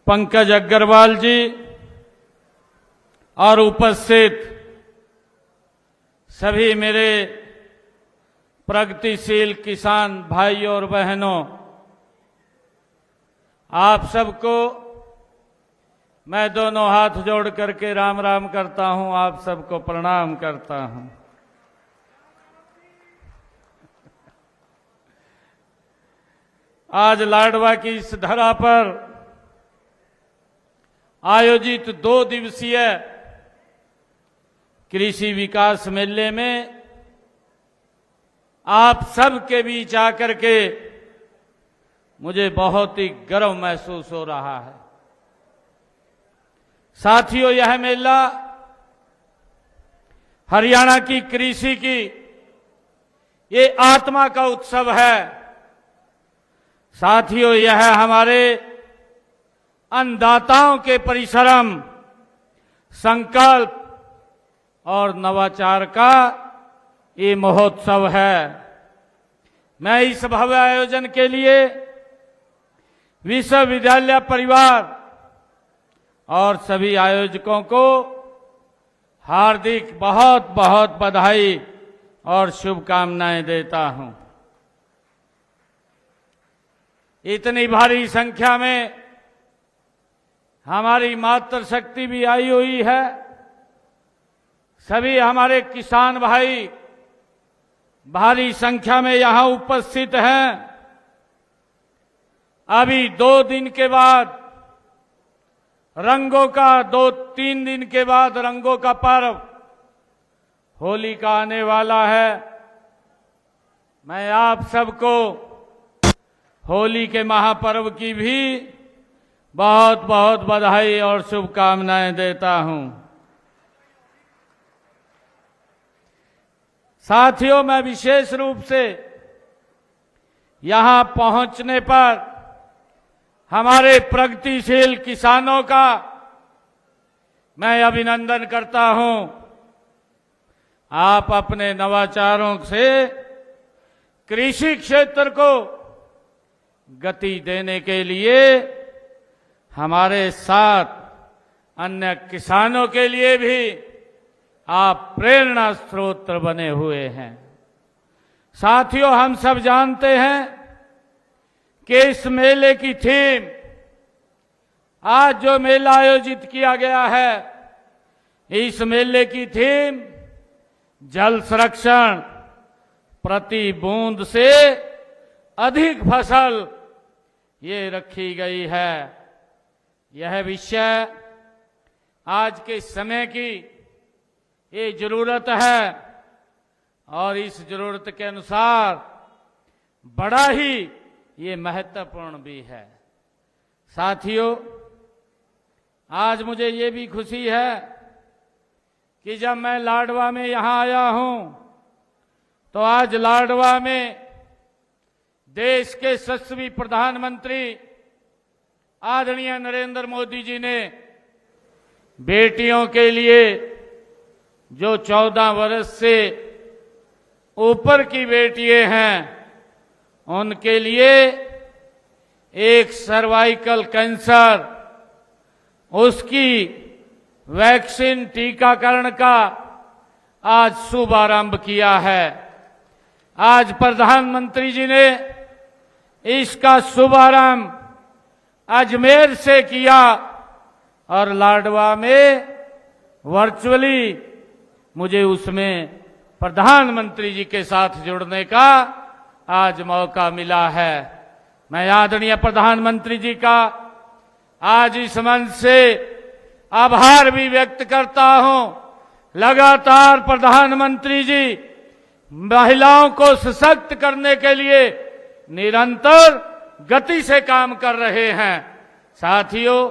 पंकज अग्रवाल जी और उपस्थित सभी मेरे प्रगतिशील किसान भाइयों और बहनों, आप सबको मैं दोनों हाथ जोड़ करके राम राम करता हूं, आप सबको प्रणाम करता हूं। आज लाडवा की इस धरा पर आयोजित 2 दिवसीय कृषि विकास मेले में आप सब के बीच आकर के मुझे बहुत ही गर्व महसूस हो रहा है। साथियों, यह मेला हरियाणा की कृषि की ये आत्मा का उत्सव है। साथियों, यह हमारे अन्नदाताओं के परिश्रम, संकल्प और नवाचार का ये महोत्सव है। मैं इस भव्य आयोजन के लिए विश्वविद्यालय परिवार और सभी आयोजकों को हार्दिक बहुत बहुत बधाई और शुभकामनाएं देता हूं। इतनी भारी संख्या में हमारी मातृशक्ति भी आई हुई है। सभी हमारे किसान भाई भारी संख्या में यहां उपस्थित हैं। अभी 2 दिन के बाद रंगों का 2-3 दिन के बाद रंगों का पर्व होली का आने वाला है। मैं आप सबको होली के महापर्व की भी बहुत बहुत बधाई और शुभकामनाएं देता हूं। साथियों, मैं विशेष रूप से यहां पहुंचने पर हमारे प्रगतिशील किसानों का मैं अभिनंदन करता हूं। आप अपने नवाचारों से कृषि क्षेत्र को गति देने के लिए हमारे साथ अन्य किसानों के लिए भी आप प्रेरणा स्रोत बने हुए हैं। साथियों, हम सब जानते हैं कि इस मेले की थीम, आज जो मेला आयोजित किया गया है, इस मेले की थीम जल संरक्षण, प्रति बूंद से अधिक फसल, ये रखी गई है। यह विषय आज के समय की ये जरूरत है और इस जरूरत के अनुसार बड़ा ही ये महत्वपूर्ण भी है। साथियों, आज मुझे ये भी खुशी है कि जब मैं लाडवा में यहां आया हूं तो आज लाडवा में देश के यशस्वी प्रधानमंत्री आदरणीय नरेंद्र मोदी जी ने बेटियों के लिए, जो 14 वर्ष से ऊपर की बेटियां हैं, उनके लिए एक सर्वाइकल कैंसर, उसकी वैक्सीन टीकाकरण का आज शुभारंभ किया है। आज प्रधानमंत्री जी ने इसका शुभारंभ अजमेर से किया और लाडवा में वर्चुअली मुझे उसमें प्रधानमंत्री जी के साथ जुड़ने का आज मौका मिला है। मैं आदरणीय प्रधानमंत्री जी का आज इस मंच से आभार भी व्यक्त करता हूं। लगातार प्रधानमंत्री जी महिलाओं को सशक्त करने के लिए निरंतर गति से काम कर रहे हैं। साथियों,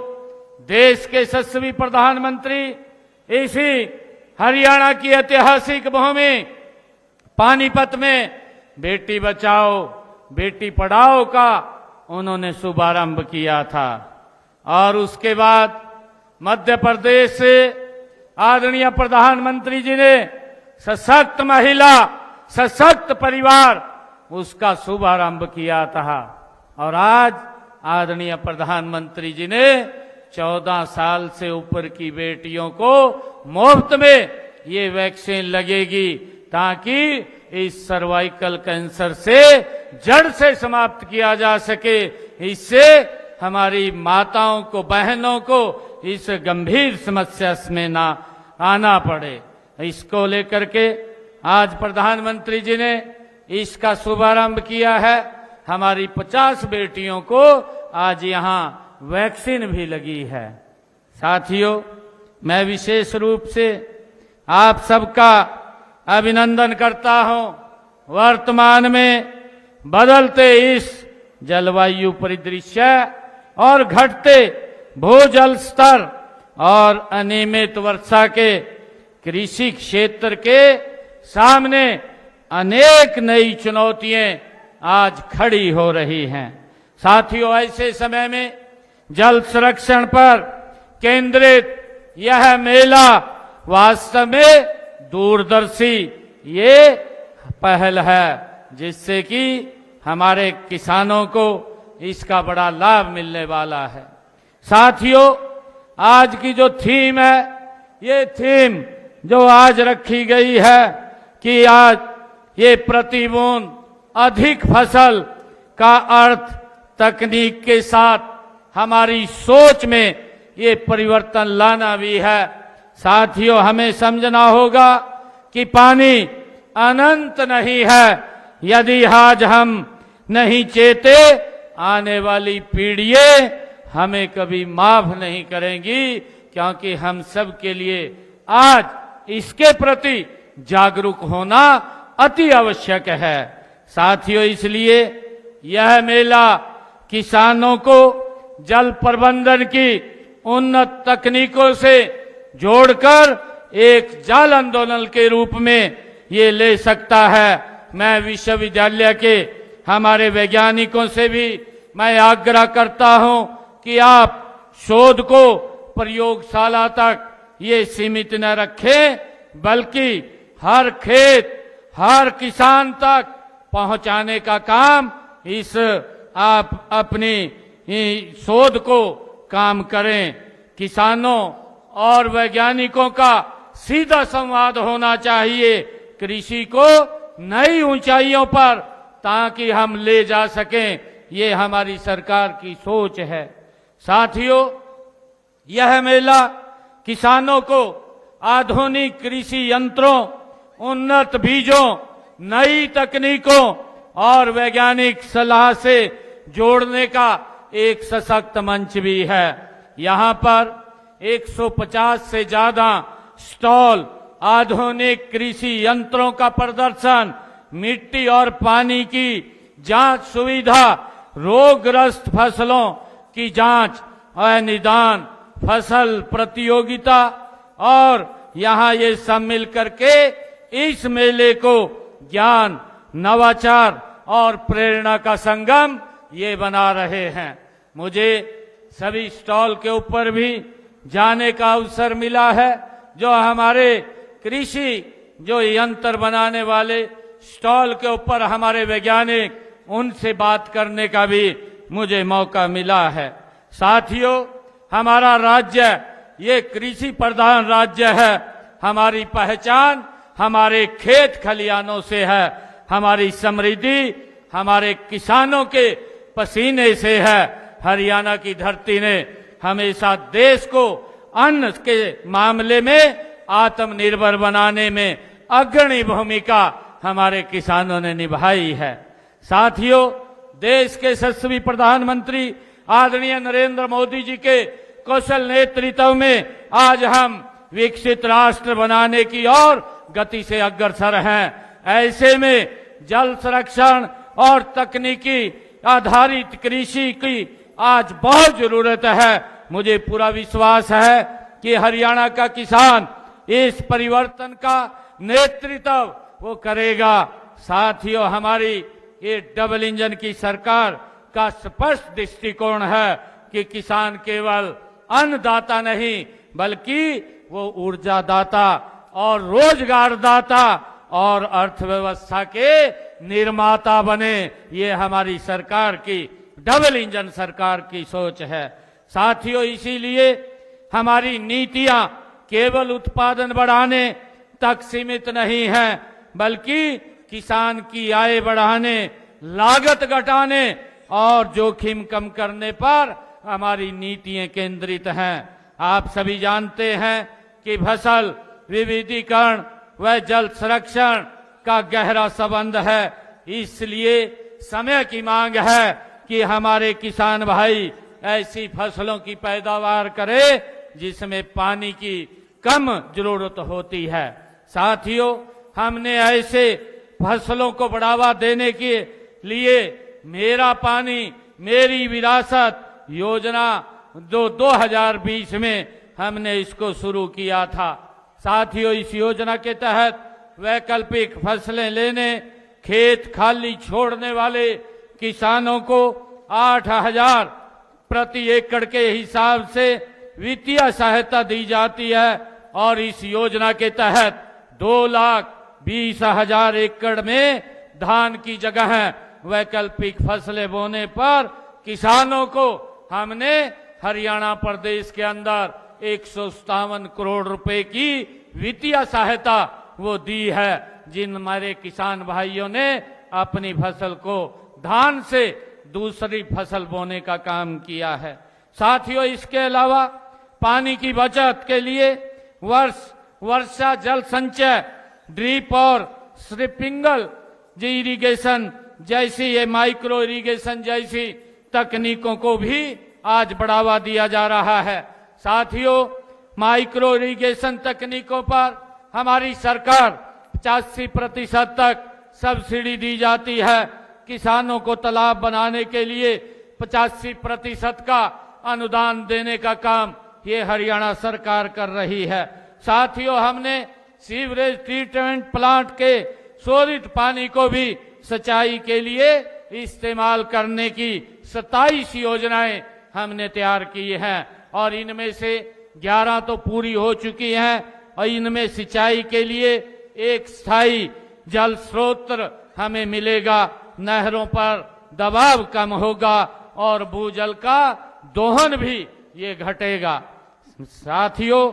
देश के यशस्वी प्रधानमंत्री इसी हरियाणा की ऐतिहासिक भूमि पानीपत में बेटी बचाओ बेटी पढ़ाओ का उन्होंने शुभारंभ किया था और उसके बाद मध्य प्रदेश से आदरणीय प्रधानमंत्री जी ने सशक्त महिला, सशक्त परिवार, उसका शुभारंभ किया था और आज आदरणीय प्रधानमंत्री जी ने 14 साल से ऊपर की बेटियों को मुफ्त में ये वैक्सीन लगेगी, ताकि इस सर्वाइकल कैंसर से जड़ से समाप्त किया जा सके। इससे हमारी माताओं को, बहनों को इस गंभीर समस्या में ना आना पड़े। इसको लेकर के आज प्रधानमंत्री जी ने इसका शुभारंभ किया है। हमारी 50 बेटियों को आज यहाँ वैक्सीन भी लगी है। साथियों, मैं विशेष रूप से आप सबका अभिनंदन करता हूं। वर्तमान में बदलते इस जलवायु परिदृश्य और घटते भूजल स्तर और अनियमित वर्षा के कृषि क्षेत्र के सामने अनेक नई चुनौतियां आज खड़ी हो रही हैं। साथियों, ऐसे समय में जल संरक्षण पर केंद्रित यह मेला वास्तव में दूरदर्शी ये पहल है, जिससे कि हमारे किसानों को इसका बड़ा लाभ मिलने वाला है। साथियों, आज की जो थीम है, ये थीम जो आज रखी गई है कि आज ये प्रति बूंद अधिक फसल का अर्थ तकनीक के साथ हमारी सोच में ये परिवर्तन लाना भी है। साथियों, हमें समझना होगा कि पानी अनंत नहीं है। यदि आज हम नहीं चेते, आने वाली पीढ़ियां हमें कभी माफ नहीं करेंगी, क्योंकि हम सब के लिए आज इसके प्रति जागरूक होना अति आवश्यक है। साथियों, इसलिए यह मेला किसानों को जल प्रबंधन की उन्नत तकनीकों से जोड़कर एक जल आंदोलन के रूप में ये ले सकता है। मैं विश्वविद्यालय के हमारे वैज्ञानिकों से भी मैं आग्रह करता हूं कि आप शोध को प्रयोगशाला तक ये सीमित न रखें, बल्कि हर खेत, हर किसान तक पहुंचाने का काम इस आप अपनी शोध को काम करें। किसानों और वैज्ञानिकों का सीधा संवाद होना चाहिए कृषि को नई ऊंचाइयों पर, ताकि हम ले जा सकें। ये हमारी सरकार की सोच है। साथियों, यह मेला किसानों को आधुनिक कृषि यंत्रों, उन्नत बीजों, नई तकनीकों और वैज्ञानिक सलाह से जोड़ने का एक सशक्त मंच भी है। यहाँ पर 150 से ज्यादा स्टॉल, आधुनिक कृषि यंत्रों का प्रदर्शन, मिट्टी और पानी की जांच सुविधा, रोगग्रस्त फसलों की जांच और निदान, फसल प्रतियोगिता और यहाँ ये सब मिल करके इस मेले को ज्ञान, नवाचार और प्रेरणा का संगम ये बना रहे हैं। मुझे सभी स्टॉल के ऊपर भी जाने का अवसर मिला है। जो हमारे कृषि जो यंत्र बनाने वाले स्टॉल के ऊपर हमारे वैज्ञानिक, उनसे बात करने का भी मुझे मौका मिला है। साथियों, हमारा राज्य ये कृषि प्रधान राज्य है। हमारी पहचान हमारे खेत खलियानों से है। हमारी समृद्धि हमारे किसानों के पसीने से है। हरियाणा की धरती ने हमेशा देश को अन्न के मामले में आत्मनिर्भर बनाने में अग्रणी भूमिका हमारे किसानों ने निभाई है। साथियों, देश के यशस्वी प्रधानमंत्री आदरणीय नरेंद्र मोदी जी के कौशल नेतृत्व में आज हम विकसित राष्ट्र बनाने की ओर गति से अग्रसर हैं। ऐसे में जल संरक्षण और तकनीकी आधारित कृषि की आज बहुत जरूरत है। मुझे पूरा विश्वास है कि हरियाणा का किसान इस परिवर्तन का नेतृत्व वो करेगा। साथियों, हमारी ये डबल इंजन की सरकार का स्पष्ट दृष्टिकोण है कि किसान केवल अन्नदाता नहीं, बल्कि वो ऊर्जा दाता और रोजगार दाता और अर्थव्यवस्था के निर्माता बने। ये हमारी सरकार की डबल इंजन सरकार की सोच है। साथियों, इसीलिए हमारी नीतियां केवल उत्पादन बढ़ाने तक सीमित नहीं है, बल्कि किसान की आय बढ़ाने, लागत घटाने और जोखिम कम करने पर हमारी नीतियां केंद्रित हैं। आप सभी जानते हैं कि फसल विविधीकरण व जल संरक्षण का गहरा संबंध है। इसलिए समय की मांग है कि हमारे किसान भाई ऐसी फसलों की पैदावार करें जिसमें पानी की कम जरूरत होती है। साथियों, हमने ऐसे फसलों को बढ़ावा देने के लिए मेरा पानी मेरी विरासत योजना जो 2020 में हमने इसको शुरू किया था। साथियों, इस योजना के तहत वैकल्पिक फसलें लेने, खेत खाली छोड़ने वाले किसानों को 8,000 प्रति एकड़ के हिसाब से वित्तीय सहायता दी जाती है और इस योजना के तहत 2,20,000 एकड़ में धान की जगह वैकल्पिक फसलें बोने पर किसानों को हमने हरियाणा प्रदेश के अंदर 157 करोड़ रुपए की वित्तीय सहायता वो दी है, जिन हमारे किसान भाइयों ने अपनी फसल को धान से दूसरी फसल बोने का काम किया है। साथियों, इसके अलावा पानी की बचत के लिए वर्षा जल संचय, ड्रिप और स्प्रिंकलर इरिगेशन जैसी, ये माइक्रो इरिगेशन जैसी तकनीकों को भी आज बढ़ावा दिया जा रहा है। साथियों, माइक्रो इरिगेशन तकनीकों पर हमारी सरकार 85% तक सब्सिडी दी जाती है। किसानों को तालाब बनाने के लिए 85% का अनुदान देने का काम ये हरियाणा सरकार कर रही है। साथियों, हमने सीवरेज ट्रीटमेंट प्लांट के शोधित पानी को भी सिंचाई के लिए इस्तेमाल करने की 27 योजनाएं हमने तैयार की हैं और इनमें से 11 तो पूरी हो चुकी हैं और इनमें सिंचाई के लिए एक स्थायी जल स्रोत हमें मिलेगा, नहरों पर दबाव कम होगा और भूजल का दोहन भी ये घटेगा। साथियों,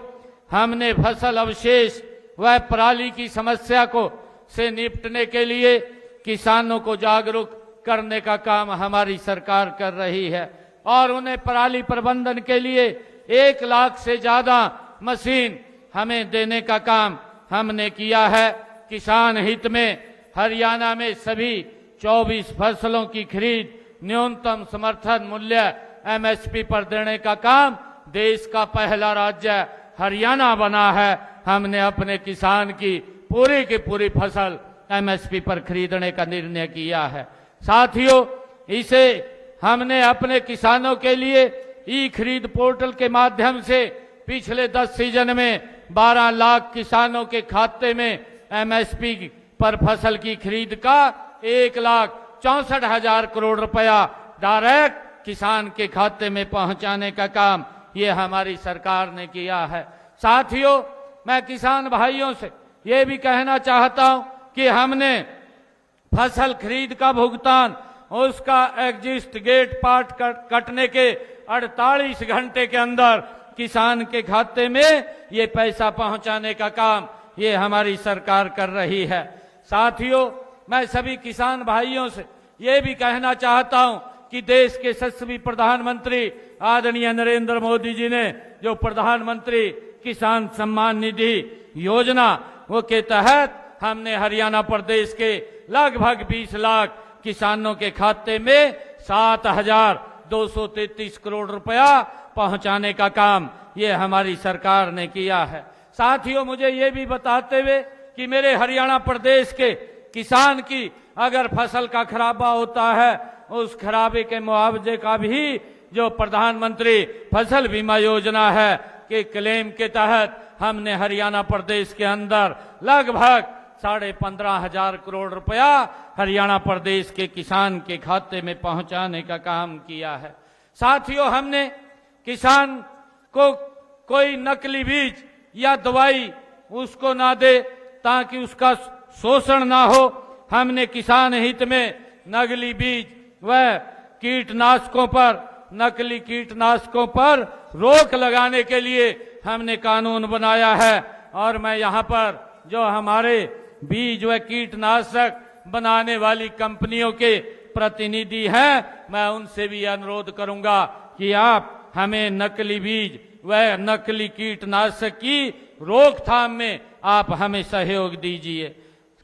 हमने फसल अवशेष व पराली की समस्या को से निपटने के लिए किसानों को जागरूक करने का काम हमारी सरकार कर रही है और उन्हें पराली प्रबंधन के लिए 1 लाख से ज्यादा मशीन हमें देने का काम हमने किया है। किसान हित में हरियाणा में सभी 24 फसलों की खरीद न्यूनतम समर्थन मूल्य MSP पर देने का काम देश का पहला राज्य हरियाणा बना है। हमने अपने किसान की पूरी फसल MSP पर खरीदने का निर्णय किया है। साथियों, इसे हमने अपने किसानों के लिए ई खरीद पोर्टल के माध्यम से पिछले 10 सीजन में 12 लाख किसानों के खाते में MSP पर फसल की खरीद का 1,64,000 करोड़ रुपया डायरेक्ट किसान के खाते में पहुंचाने का काम ये हमारी सरकार ने किया है। साथियों, मैं किसान भाइयों से ये भी कहना चाहता हूं कि हमने फसल खरीद का भुगतान उसका एग्जिस्ट गेट पार्ट कटने के 48 घंटे के अंदर किसान के खाते में ये पैसा पहुंचाने का काम ये हमारी सरकार कर रही है। साथियों, मैं सभी किसान भाइयों से ये भी कहना चाहता हूं कि देश के यशस्वी प्रधानमंत्री आदरणीय नरेंद्र मोदी जी ने जो प्रधानमंत्री किसान सम्मान निधि योजना वो के तहत हमने हरियाणा प्रदेश के लगभग 20 लाख किसानों के खाते में 7,233 करोड़ रुपया पहुंचाने का काम ये हमारी सरकार ने किया है। साथियों, मुझे ये भी बताते हुए कि मेरे हरियाणा प्रदेश के किसान की अगर फसल का खराबा होता है उस खराबे के मुआवजे का भी जो प्रधानमंत्री फसल बीमा योजना है के क्लेम के तहत हमने हरियाणा प्रदेश के अंदर लगभग 15,500 करोड़ रुपया हरियाणा प्रदेश के किसान के खाते में पहुंचाने का काम किया है। साथियों, हमने किसान को कोई नकली बीज या दवाई उसको ना दे ताकि उसका शोषण ना हो। हमने किसान हित में नकली बीज व कीटनाशकों पर नकली कीटनाशकों पर रोक लगाने के लिए हमने कानून बनाया है। और मैं यहाँ पर जो हमारे बीज व कीटनाशक बनाने वाली कंपनियों के प्रतिनिधि हैं, मैं उनसे भी अनुरोध करूंगा कि आप हमें नकली बीज व नकली कीटनाशक की रोकथाम में आप हमें सहयोग दीजिए।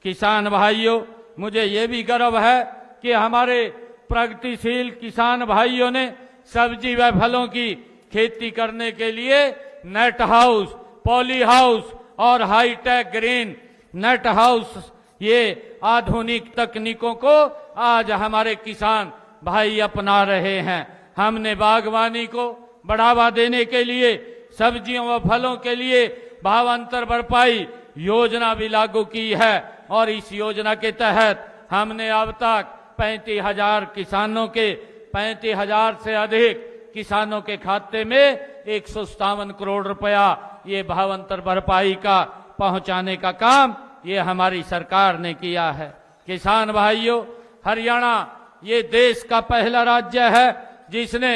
किसान भाइयों, मुझे ये भी गर्व है कि हमारे प्रगतिशील किसान भाइयों ने सब्जी व फलों की खेती करने के लिए नेट हाउस, पॉली हाउस और हाईटेक ग्रीन नेट हाउस, ये आधुनिक तकनीकों को आज हमारे किसान भाई अपना रहे हैं। हमने बागवानी को बढ़ावा देने के लिए सब्जियों व फलों के लिए भावांतर भरपाई योजना भी लागू की है और इस योजना के तहत हमने अब तक 35,000 किसानों के 35,000 से अधिक किसानों के खाते में 157 करोड़ रुपया ये भावांतर भरपाई का पहुंचाने का काम ये हमारी सरकार ने किया है। किसान भाइयों, हरियाणा ये देश का पहला राज्य है जिसने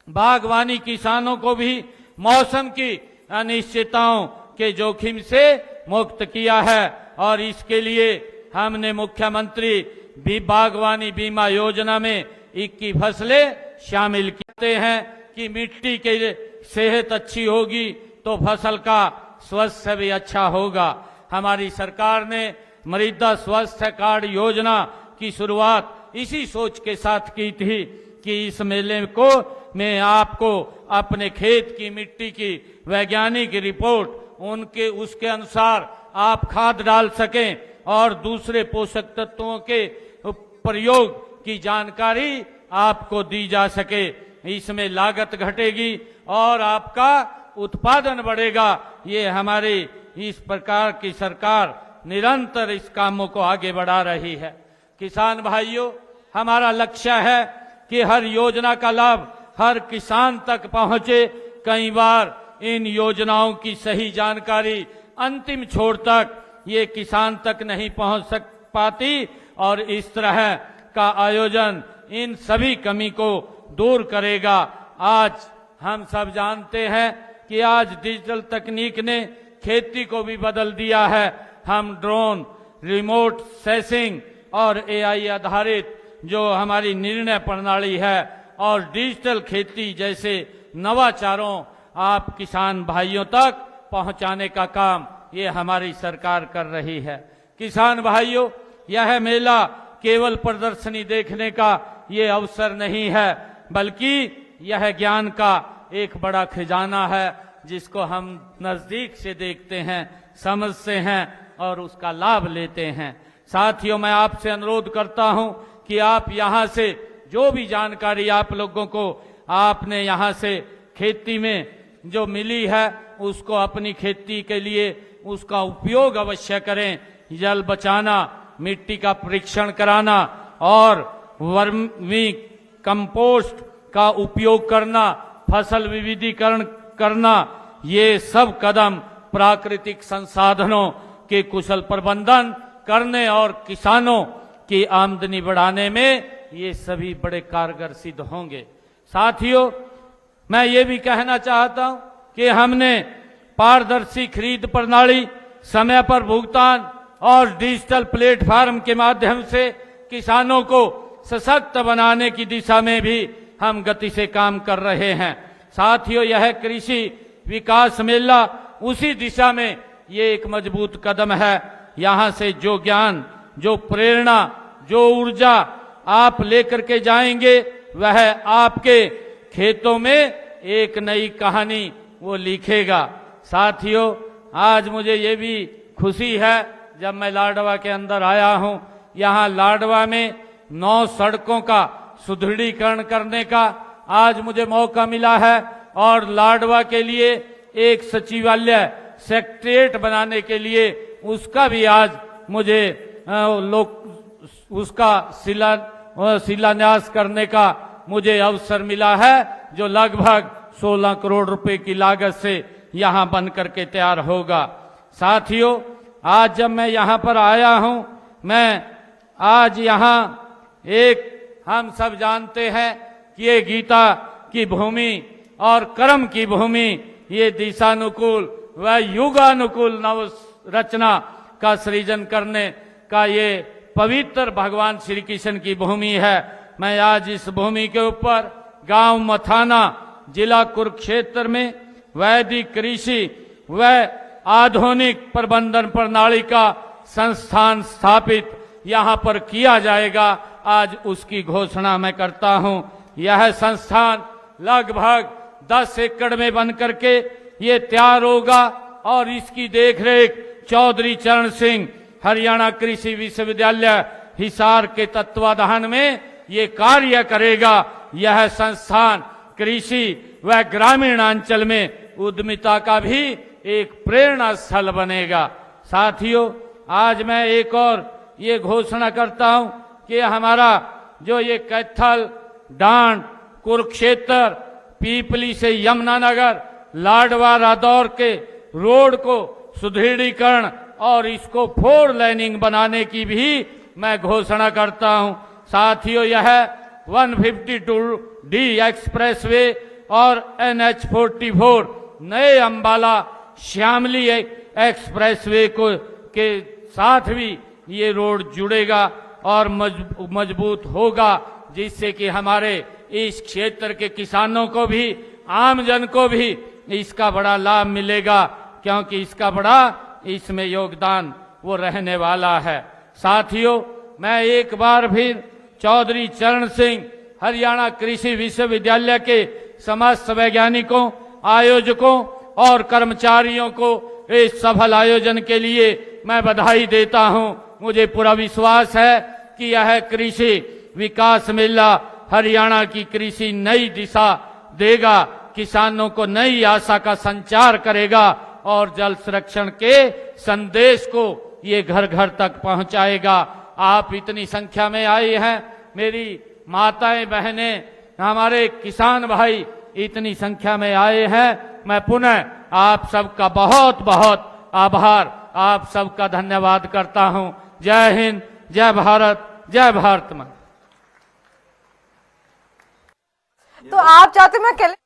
बागवानी किसानों को भी मौसम की अनिश्चितताओं के जोखिम से मुक्त किया है और इसके लिए हमने मुख्यमंत्री भी बागवानी बीमा योजना में 21 फसलें शामिल करते हैं कि मिट्टी की सेहत अच्छी होगी तो फसल का स्वास्थ्य भी अच्छा होगा। हमारी सरकार ने मृदा स्वास्थ्य कार्ड योजना की शुरुआत इसी सोच के साथ की थी कि इस मेले को में आपको अपने खेत की मिट्टी की वैज्ञानिक रिपोर्ट उसके अनुसार आप खाद डाल सकें और दूसरे पोषक तत्वों के प्रयोग की जानकारी आपको दी जा सके। इसमें लागत घटेगी और आपका उत्पादन बढ़ेगा। ये हमारी इस प्रकार की सरकार निरंतर इस कामों को आगे बढ़ा रही है। किसान भाइयों, हमारा लक्ष्य है कि हर योजना का लाभ हर किसान तक पहुंचे। कई बार इन योजनाओं की सही जानकारी अंतिम छोर तक ये किसान तक नहीं पहुंच पाती और इस तरह का आयोजन इन सभी कमी को दूर करेगा। आज हम सब जानते हैं कि आज डिजिटल तकनीक ने खेती को भी बदल दिया है। हम ड्रोन, रिमोट सेंसिंग और एआई आधारित जो हमारी निर्णय प्रणाली है और डिजिटल खेती जैसे नवाचारों आप किसान भाइयों तक पहुंचाने का काम ये हमारी सरकार कर रही है। किसान भाइयों, यह मेला केवल प्रदर्शनी देखने का ये अवसर नहीं है, बल्कि यह ज्ञान का एक बड़ा खजाना है जिसको हम नजदीक से देखते हैं, समझते हैं और उसका लाभ लेते हैं। साथियों, मैं आपसे अनुरोध करता हूं कि आप यहां से जो भी जानकारी आप लोगों को आपने यहां से खेती में जो मिली है उसको अपनी खेती के लिए उसका उपयोग अवश्य करें। जल बचाना, मिट्टी का परीक्षण कराना और वर्मी कंपोस्ट का उपयोग करना, फसल विविधीकरण करना, ये सब कदम प्राकृतिक संसाधनों के कुशल प्रबंधन करने और किसानों की आमदनी बढ़ाने में ये सभी बड़े कारगर सिद्ध होंगे। साथियों, मैं ये भी कहना चाहता हूं कि हमने पारदर्शी खरीद प्रणाली, समय पर भुगतान और डिजिटल प्लेटफॉर्म के माध्यम से किसानों को सशक्त बनाने की दिशा में भी हम गति से काम कर रहे हैं। साथियों, यह कृषि विकास मेला उसी दिशा में ये एक मजबूत कदम है। यहाँ से जो ज्ञान, जो प्रेरणा, जो ऊर्जा आप लेकर के जाएंगे वह आपके खेतों में एक नई कहानी वो लिखेगा। साथियों, आज मुझे ये भी खुशी है जब मैं लाडवा के अंदर आया हूँ, यहाँ लाडवा में 9 सड़कों का सुदृढ़ीकरण करने का आज मुझे मौका मिला है और लाडवा के लिए एक सचिवालय सेक्रेटरीट बनाने के लिए उसका भी आज मुझे उसका शिलान्यास करने का मुझे अवसर मिला है, जो लगभग 16 करोड़ रुपए की लागत से यहाँ बन करके तैयार होगा। साथियों, आज जब मैं यहाँ पर आया हूँ, मैं आज यहाँ एक हम सब जानते हैं कि ये गीता की भूमि और कर्म की भूमि, ये दिशानुकूल व युगानुकूल नव रचना का सृजन करने का ये पवित्र भगवान श्री कृष्ण की भूमि है। मैं आज इस भूमि के ऊपर गांव मथाना, जिला कुरुक्षेत्र में वैदिक कृषि व आधुनिक प्रबंधन प्रणाली का संस्थान स्थापित यहाँ पर किया जाएगा। आज उसकी घोषणा मैं करता हूँ। यह संस्थान लगभग 10 एकड़ में बन करके ये तैयार होगा और इसकी देखरेख चौधरी चरण सिंह हरियाणा कृषि विश्वविद्यालय हिसार के तत्वाधान में ये कार्य करेगा। यह संस्थान कृषि व ग्रामीण अंचल में उद्यमिता का भी एक प्रेरणा स्थल बनेगा। साथियों, आज मैं एक और ये घोषणा करता हूं कि हमारा जो ये कैथल, डांड, कुरुक्षेत्र, पीपली से यमुनानगर, लाडवा, रादौर के रोड को सुदृढ़ीकरण और इसको 4 लाइनिंग बनाने की भी मैं घोषणा करता हूं। साथियों, यह 152D एक्सप्रेसवे और NH44 नए अंबाला श्यामली एक्सप्रेसवे को के साथ भी ये रोड जुड़ेगा और मजबूत होगा, जिससे कि हमारे इस क्षेत्र के किसानों को भी, आमजन को भी इसका बड़ा लाभ मिलेगा, क्योंकि इसका बड़ा इसमें योगदान वो रहने वाला है। साथियों, मैं एक बार फिर चौधरी चरण सिंह हरियाणा कृषि विश्वविद्यालय के समस्त वैज्ञानिकों, आयोजकों और कर्मचारियों को इस सफल आयोजन के लिए मैं बधाई देता हूं। मुझे पूरा विश्वास है कि यह कृषि विकास मेला हरियाणा की कृषि नई दिशा देगा, किसानों को नई आशा का संचार करेगा और जल संरक्षण के संदेश को ये घर घर तक पहुंचाएगा। आप इतनी संख्या में आए हैं, मेरी माताएं, बहनें, हमारे किसान भाई इतनी संख्या में आए हैं। मैं पुनः आप सबका बहुत बहुत आभार, आप सबका धन्यवाद करता हूं। जय हिंद, जय भारत, जय भारत मां। तो आप चाहते मैं कहले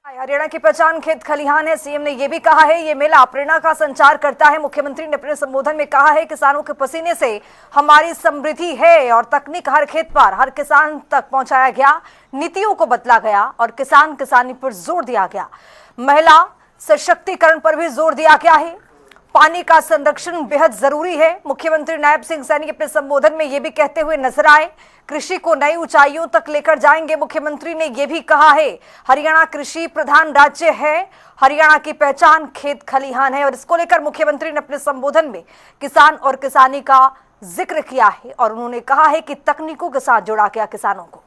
हरियाणा की पहचान खेत खलिहान है। सीएम ने यह भी कहा है ये मेला प्रेरणा का संचार करता है। मुख्यमंत्री ने अपने संबोधन में कहा है किसानों के पसीने से हमारी समृद्धि है और तकनीक हर खेत पर, हर किसान तक पहुंचाया गया, नीतियों को बदला गया और किसान किसानी पर जोर दिया गया। महिला सशक्तिकरण पर भी जोर दिया गया है। पानी का संरक्षण बेहद जरूरी है। मुख्यमंत्री नायब सिंह सैनी अपने संबोधन में यह भी कहते हुए नजर आए, कृषि को नई ऊंचाइयों तक लेकर जाएंगे। मुख्यमंत्री ने यह भी कहा है हरियाणा कृषि प्रधान राज्य है, हरियाणा की पहचान खेत खलिहान है। और इसको लेकर मुख्यमंत्री ने अपने संबोधन में किसान और किसानी का जिक्र किया है और उन्होंने कहा है कि तकनीकों के साथ जोड़ा गया किसानों को।